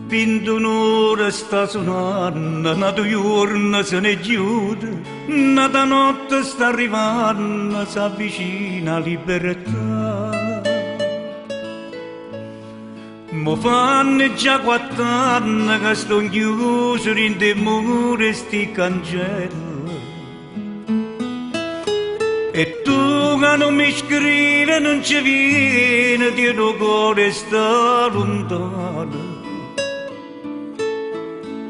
Finto un'ora sta suonando, una due giorni se ne chiude, una notte sta arrivando, si avvicina la libertà. Mi fanno già 4 anni che sto chiuso in te mura sti cancelli. E tu che non mi scrivi non ci vieni, ti tuo cuore sta lontano.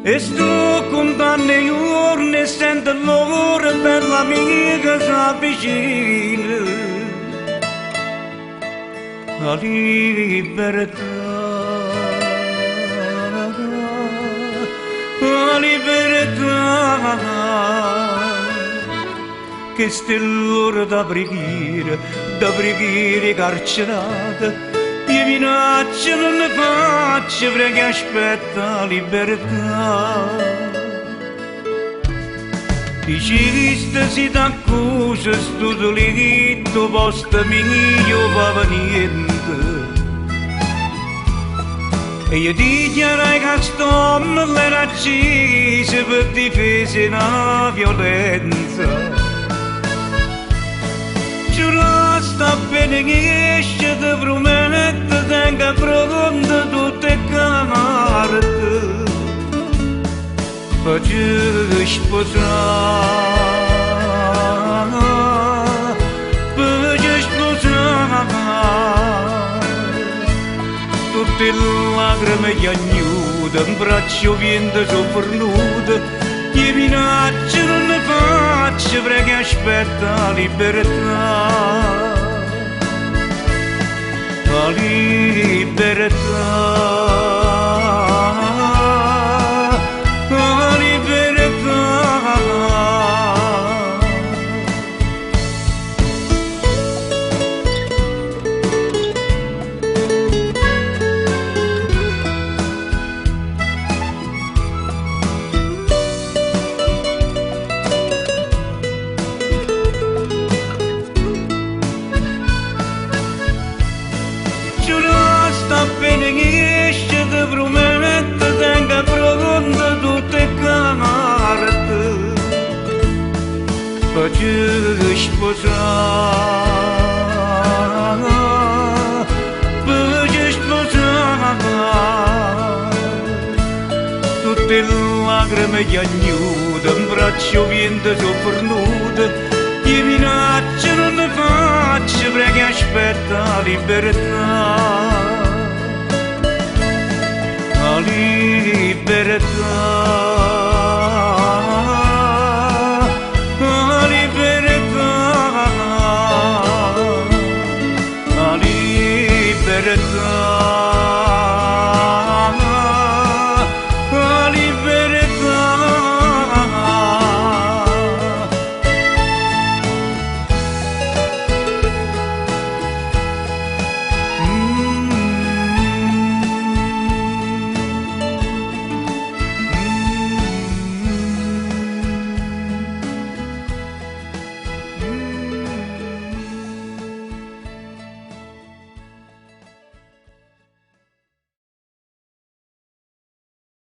E sto contando i giorni e sento l'ora per l'amica si avvicina. La libertà, la libertà, che sta l'ora da preghiera carcerata. Io minaccio non ne faccio perché aspetta la libertà. Diciste si t'accusa sto delitto posto mio va niente. E io dichiarai che st'uomo l'era accesa per difesa una violenza. Giuro sta bene che esce ti prometto tenga pronte tutte le carte per ci sposare, per ci sposare. Tutte le lacrime che agnude, un braccio viento soffernuto. Io minaccio non ne faccio perché aspetta la libertà. La libertà, la libertà. Sta bene che esce ti prometto tenga pronte tutte le carte per ci sposare, per ci sposare. Tutte le lacrime che agnude, un braccio viento soffernuto. Io minaccio non ne faccio perché aspetta la libertà.